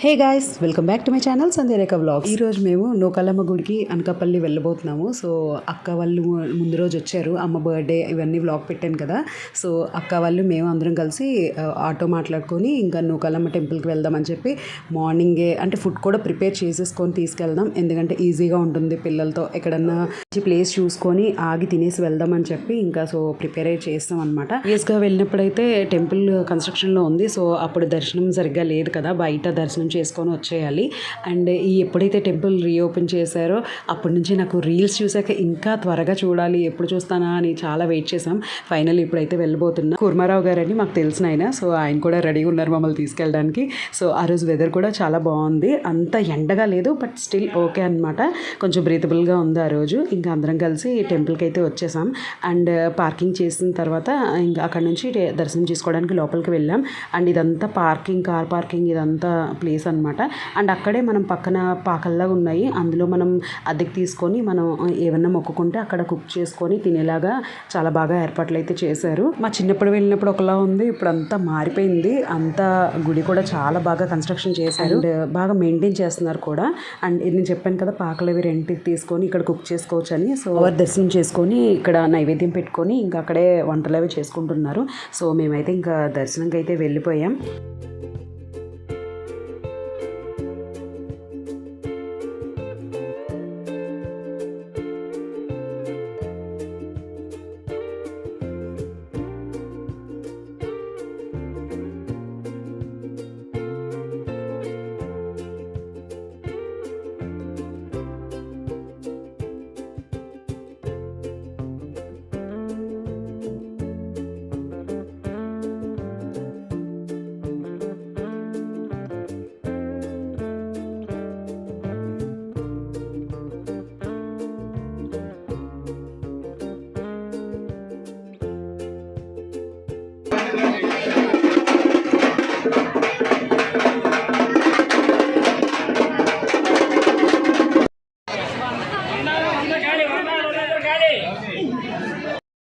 Hey guys, welcome back to my channel Sandhyarekha vlogs. ఈరోజు మేము నూకాలమ్మ గుడికి అనకాపల్లి వెళ్ళబోతున్నాము. సో అక్క వాళ్ళు ముందు రోజు వచ్చారు, అమ్మ బర్త్డే ఇవన్నీ వ్లాగ్ పెట్టాను కదా. సో అక్క వాళ్ళు మేము అందరం కలిసి ఆటో మాట్లాడుకొని ఇంకా నూకాలమ్మ టెంపుల్కి వెళ్దామని చెప్పి మార్నింగే అంటే ఫుడ్ కూడా ప్రిపేర్ చేసేసుకొని తీసుకెళ్దాం, ఎందుకంటే ఈజీగా ఉంటుంది పిల్లలతో. ఎక్కడన్నా మంచి ప్లేస్ చూసుకొని ఆగి తినేసి వెళ్దామని చెప్పి ఇంకా సో ప్రిపేర్ అయ్యి చేస్తాం అనమాట. ప్లేస్గా వెళ్ళినప్పుడైతే టెంపుల్ కన్స్ట్రక్షన్లో ఉంది. సో అప్పుడు దర్శనం సరిగ్గా లేదు కదా, బయట దర్శనం చేసుకొని వచ్చేయాలి. అండ్ ఎప్పుడైతే టెంపుల్ రీఓపెన్ చేశారో అప్పటి నుంచి నాకు రీల్స్ చూసాక ఇంకా త్వరగా చూడాలి, ఎప్పుడు చూస్తానా అని చాలా వెయిట్ చేసాం. ఫైనల్ ఇప్పుడైతే వెళ్ళబోతున్నా. కుర్మారావు గారు అని మాకు తెలిసిన ఆయన, సో ఆయన కూడా రెడీగా ఉన్నారు మమ్మల్ని తీసుకెళ్ళడానికి. సో ఆ రోజు వెదర్ కూడా చాలా బాగుంది, అంత ఎండగా లేదు, బట్ స్టిల్ ఓకే అనమాట, కొంచెం బ్రీతబుల్గా ఉంది ఆ రోజు. ఇంకా అందరం కలిసి టెంపుల్కి అయితే వచ్చేసాం. అండ్ పార్కింగ్ చేసిన తర్వాత ఇంకా అక్కడ నుంచి దర్శనం చేసుకోవడానికి లోపలికి వెళ్ళాం. అండ్ ఇదంతా పార్కింగ్, కార్ పార్కింగ్ ఇదంతా ప్లేస్ అనమాట. అండ్ అక్కడే మనం పక్కన పాకల్లాగా ఉన్నాయి, అందులో మనం అద్దెకి తీసుకొని మనం ఏమన్నా మొక్కుకుంటే అక్కడ కుక్ చేసుకొని తినేలాగా చాలా బాగా ఏర్పాట్లు అయితే చేశారు. మా చిన్నప్పుడు వెళ్ళినప్పుడు ఒకలా ఉంది, ఇప్పుడు అంతా మారిపోయింది. అంతా గుడి కూడా చాలా బాగా కన్స్ట్రక్షన్ చేశారు, బాగా మెయింటైన్ చేస్తున్నారు కూడా. అండ్ నేను చెప్పాను కదా, పాకలు అవి రెంట్కి తీసుకొని ఇక్కడ కుక్ చేసుకోవచ్చు అని. సో ఎవరు దర్శనం చేసుకొని ఇక్కడ నైవేద్యం పెట్టుకొని ఇంకా అక్కడే వంటలు అవి చేసుకుంటున్నారు. సో మేమైతే ఇంకా దర్శనంకి అయితే వెళ్ళిపోయాం.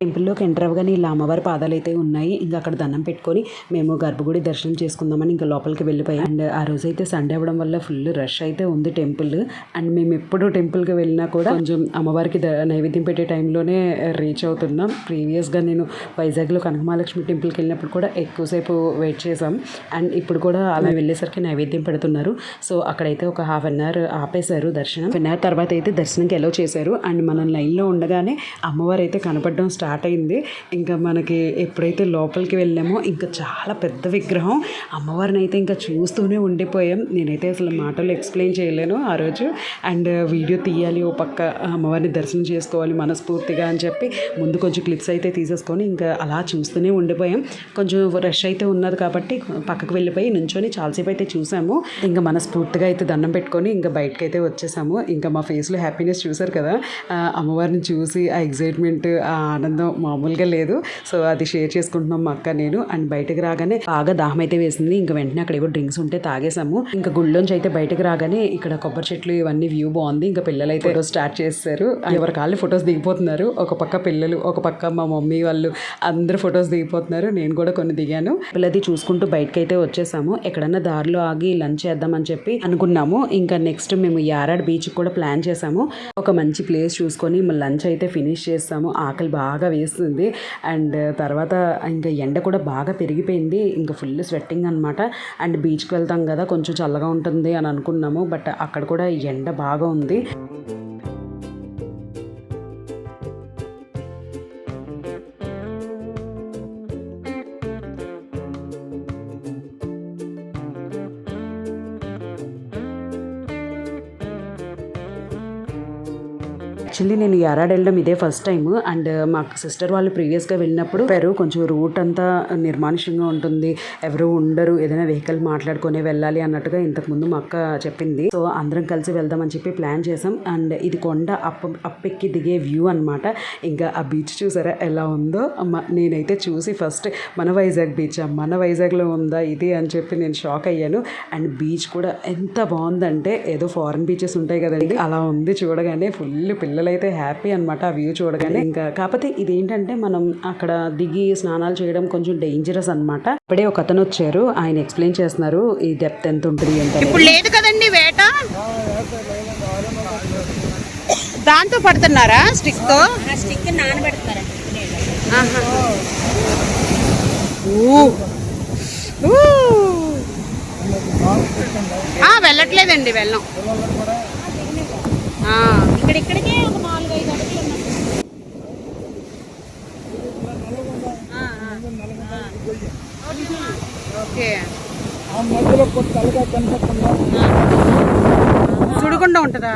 టెంపుల్లోకి ఎంటర్ అవ్వగానే ఇలా అమ్మవారి పాదాలు అయితే ఉన్నాయి. ఇంకా అక్కడ దండం పెట్టుకొని మేము గర్భగుడి దర్శనం చేసుకుందామని ఇంకా లోపలికి వెళ్ళిపోయాం. అండ్ ఆ రోజు అయితే సండే అవ్వడం వల్ల ఫుల్ రష్ అయితే ఉంది టెంపుల్. అండ్ మేము ఎప్పుడు టెంపుల్కి వెళ్ళినా కూడా కొంచెం అమ్మవారికి నైవేద్యం పెట్టే టైంలోనే రీచ్ అవుతున్నాం. ప్రీవియస్గా నేను వైజాగ్లో కనకమహాలక్ష్మి టెంపుల్కి వెళ్ళినప్పుడు కూడా ఎక్కువసేపు వెయిట్ చేసాం. అండ్ ఇప్పుడు కూడా అలా వెళ్ళేసరికి నైవేద్యం పెడుతున్నారు. సో అక్కడైతే ఒక హాఫ్ అన్ అవర్ ఆపేశారు దర్శనం. హాఫ్ అన్ అవర్ తర్వాత అయితే దర్శనంకి ఎలో చేశారు. అండ్ మనం లైన్లో ఉండగానే అమ్మవారు అయితే కనపడడం స్టార్ట్ అయింది. ఇంకా మనకి ఎప్పుడైతే లోపలికి వెళ్ళామో ఇంకా చాలా పెద్ద విగ్రహం, అమ్మవారిని అయితే ఇంకా చూస్తూనే ఉండిపోయాం. నేనైతే అసలు మాటలు ఎక్స్ప్లెయిన్ చేయలేను ఆ రోజు. అండ్ వీడియో తీయాలి, ఓ పక్క అమ్మవారిని దర్శనం చేసుకోవాలి మనస్ఫూర్తిగా అని చెప్పి ముందు కొంచెం క్లిప్స్ అయితే తీసేసుకొని ఇంకా అలా చూస్తూనే ఉండిపోయాం. కొంచెం రష్ అయితే ఉన్నది కాబట్టి పక్కకు వెళ్ళిపోయి నుంచొని చాలాసేపు అయితే చూసాము. ఇంకా మనస్ఫూర్తిగా అయితే దండం పెట్టుకొని ఇంకా బయటకు అయితే వచ్చేసాము. ఇంకా మా ఫేస్లో హ్యాపీనెస్ చూసారు కదా, అమ్మవారిని చూసి ఆ ఎగ్జైట్మెంట్, ఆ ఆనందం మామూలుగా లేదు. సో అది షేర్ చేసుకుంటున్నాం మా అక్క నేను. అండ్ బయటకు రాగానే బాగా దాహం అయితే వేసింది. ఇంకా వెంటనే అక్కడ ఏవో డ్రింక్స్ ఉంటే తాగేసాము. ఇంకా గుళ్ళోంచి అయితే బయటకు రాగానే ఇక్కడ కొబ్బరి చెట్లు ఇవన్నీ వ్యూ బాగుంది. ఇంకా పిల్లలు అయితే ఫోటోస్ స్టార్ట్ చేస్తారు, ఎవరి కాళ్ళు ఫొటోస్ దిగిపోతున్నారు. ఒక పక్క పిల్లలు, ఒక పక్క మా మమ్మీ వాళ్ళు అందరూ ఫొటోస్ దిగిపోతున్నారు. నేను కూడా కొన్ని దిగాను. పిల్లది చూసుకుంటూ బయటకు అయితే వచ్చేసాము. ఎక్కడన్నా దారిలో ఆగి లంచ్ చేద్దామని చెప్పి అనుకున్నాము. ఇంకా నెక్స్ట్ మేము యారాడ్ బీచ్ కూడా ప్లాన్ చేసాము. ఒక మంచి ప్లేస్ చూసుకొని లంచ్ అయితే ఫినిష్ చేస్తాము. ఆకలి బాగా వేస్తుంది. అండ్ తర్వాత ఇంకా ఎండ కూడా బాగా పెరిగిపోయింది, ఇంకా ఫుల్ స్వెట్టింగ్ అనమాట. అండ్ బీచ్కి వెళ్తాం కదా, కొంచెం చల్లగా ఉంటుంది అని అనుకున్నాము, బట్ అక్కడ కూడా ఎండ బాగా ఉంది. యాక్చువల్లీ నేను యారాడ్ వెళ్ళడం ఇదే ఫస్ట్ టైం. అండ్ మా సిస్టర్ వాళ్ళు ప్రీవియస్గా వెళ్ళినప్పుడు కొంచెం రూట్ అంతా నిర్మానుష్యంగా ఉంటుంది, ఎవరు ఉండరు, ఏదైనా వెహికల్ మాట్లాడుకునే వెళ్ళాలి అన్నట్టుగా ఇంతకుముందు మా అక్క చెప్పింది. సో అందరం కలిసి వెళ్దామని చెప్పి ప్లాన్ చేసాం. అండ్ ఇది కొండ అప్పెక్కి దిగే వ్యూ అనమాట. ఇంకా ఆ బీచ్ చూసారా ఎలా ఉందో. నేనైతే చూసి ఫస్ట్ మన వైజాగ్ బీచ్, మన వైజాగ్లో ఉందా ఇది అని చెప్పి నేను షాక్ అయ్యాను. అండ్ బీచ్ కూడా ఎంత బాగుందంటే ఏదో ఫారెన్ బీచెస్ ఉంటాయి కదండి, అలా ఉంది. చూడగానే ఫుల్ పిల్లలు పిల్లలైతే హ్యాపీ అనమాట ఆ వ్యూ చూడగానే. ఇంకా కాకపోతే ఇదేంటంటే మనం అక్కడ దిగి స్నానాలు చేయడం కొంచెం డేంజరస్ అనమాట. ఇప్పుడే ఒక అతను వచ్చారు, ఆయన ఎక్స్ప్లెయిన్ చేస్తున్నారు ఈ డెప్త్ ఎంత ఉంటుంది ఎంత. ఇప్పుడు లేదు కదండి వేట, దాంతో పడుతున్నారా స్టిక్ తో? స్టిక్ నానబెడతారండి. వెళ్ళట్లేదండి, వెళ్ళం. ఇక్కడికే ఒక 4-5 అడుగులు ఉన్నాయి. ఓకే, సుడిగుండం ఉంటుందా?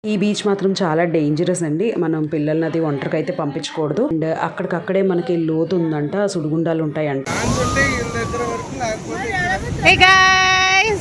ఈ బీచ్ మాత్రం చాలా డేంజరస్ అండి. మనం పిల్లల్ని అది ఒంటరికి అయితే పంపించకూడదు. అండ్ అక్కడికక్కడే మనకి లోతు ఉందంట, సుడిగుండాలు ఉంటాయంట. Hey guys!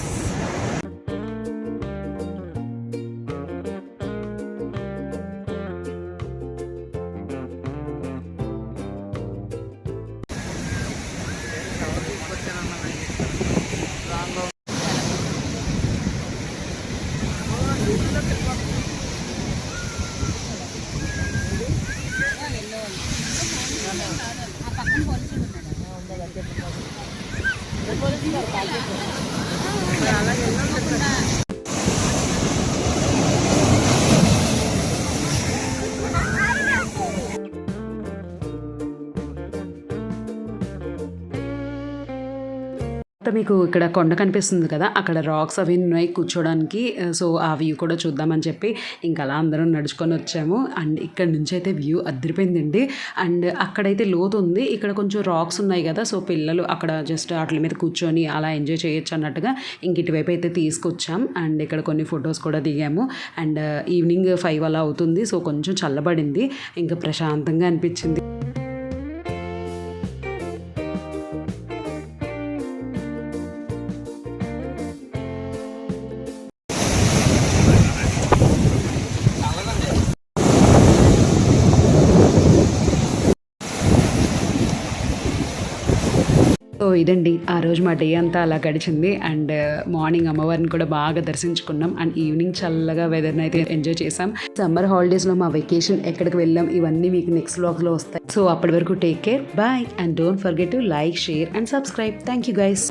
మీకు ఇక్కడ కొండ కనిపిస్తుంది కదా, అక్కడ రాక్స్ అవి ఉన్నాయి కూర్చోడానికి. సో ఆ వ్యూ కూడా చూద్దామని చెప్పి ఇంకా అలా అందరం నడుచుకొని వచ్చాము. అండ్ ఇక్కడ నుంచి అయితే వ్యూ అదిరిపోయిందండి. అండ్ అక్కడైతే లోతు ఉంది, ఇక్కడ కొంచెం రాక్స్ ఉన్నాయి కదా, సో పిల్లలు అక్కడ జస్ట్ వాటి మీద కూర్చొని అలా ఎంజాయ్ చేయొచ్చు అన్నట్టుగా ఇంక ఇటువైపు అయితే తీసుకొచ్చాం. అండ్ ఇక్కడ కొన్ని ఫొటోస్ కూడా దిగాము. అండ్ ఈవినింగ్ 5 అలా అవుతుంది, సో కొంచెం చల్లబడింది, ఇంకా ప్రశాంతంగా అనిపించింది. సో ఇదండి ఆ రోజు మా డే అంతా అలా గడిచింది. అండ్ మార్నింగ్ అమ్మవారిని కూడా బాగా దర్శించుకున్నాం. అండ్ ఈవినింగ్ చల్లగా వెదర్ని అయితే ఎంజాయ్ చేసాం. సమ్మర్ హాలిడేస్లో మా వెకేషన్ ఎక్కడికి వెళ్ళాం ఇవన్నీ మీకు నెక్స్ట్ వ్లాగ్లో వస్తాయి. సో అప్పటి వరకు take care, bye, and don't forget to like, share and subscribe. Thank you guys.